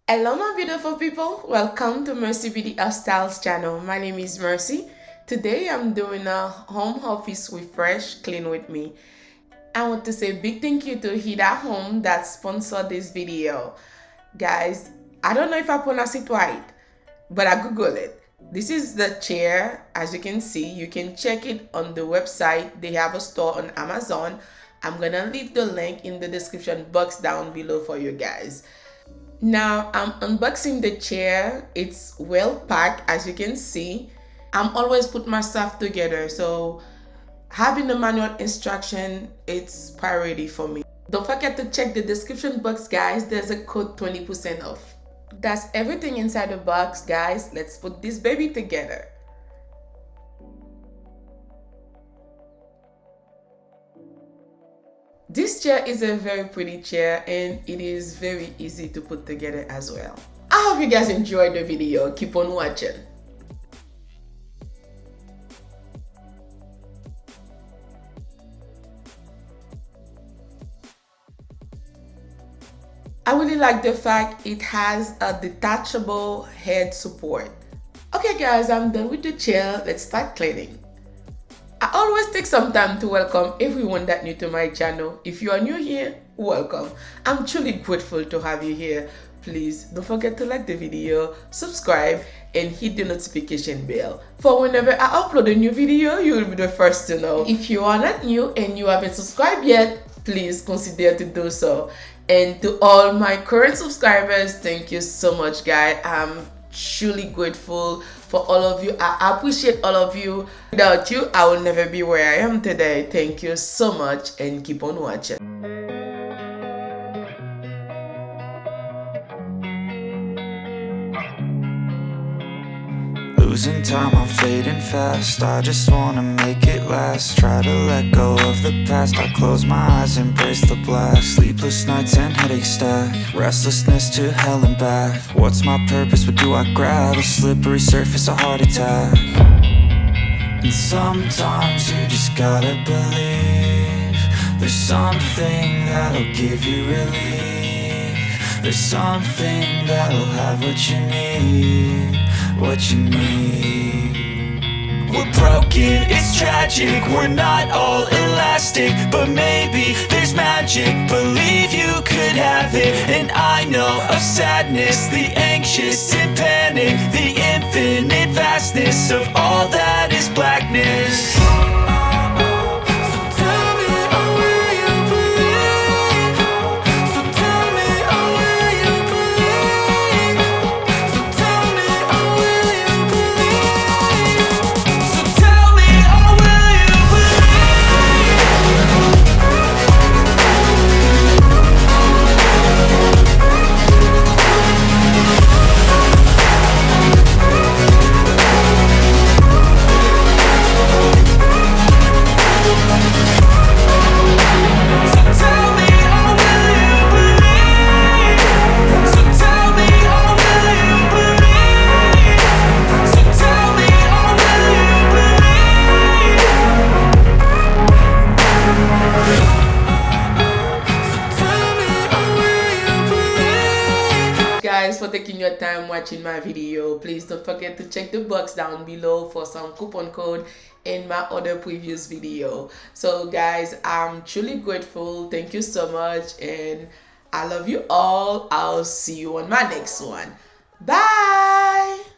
Hello my beautiful people, welcome to Mercy Beauty Styles channel. My name is Mercy. Today I'm doing a home office refresh clean with me. I want to say a big thank you to Hida Home that sponsored this video. Guys, I don't know if I pronounce it right, but I googled it. This is the chair. As you can see, you can check it on the website. They have a store on Amazon. I'm gonna leave the link in the description box down below for you guys. Now I'm unboxing the chair. It's well packed, as you can see. I'm always put my stuff together, so having the manual instruction, it's priority for me. Don't forget to check the description box, guys. There's a code 20% off. That's everything inside the box, guys. Let's put this baby together. This chair is a very pretty chair and it is very easy to put together as well. I hope you guys enjoyed the video. Keep on watching. I really like the fact it has a detachable head support. Okay guys, I'm done with the chair. Let's start cleaning. I always take some time to welcome everyone that new to my channel. If you are new here, welcome. I'm truly grateful to have you here. Please don't forget to like the video, subscribe, and hit the notification bell. For whenever I upload a new video, you will be the first to know. If you are not new and you haven't subscribed yet, please consider to do so. And to all my current subscribers, thank you so much, guys. I'm truly grateful for all of you. I appreciate all of you. Without you, I will never be where I am today. Thank you so much and keep on watching. Losing time, I'm fading fast. I just wanna make it last. Try to let go of the past. I close my eyes, embrace the blast. Sleepless nights and headaches stack. Restlessness to hell and back. What's my purpose? What do I grab? A slippery surface, a heart attack. And sometimes you just gotta believe there's something that'll give you relief. There's something that'll have what you need. What you need. We're broken, it's tragic. We're not all elastic, but maybe there's magic. Believe you could have it. And I know of sadness, the anxious and panic, the infinite vastness of all that is blackness. Guys, for taking your time watching my video. Please don't forget to check the box down below for some coupon code in my other previous video. So guys, I'm truly grateful. Thank you so much and I love you all. I'll see you on my next one. Bye.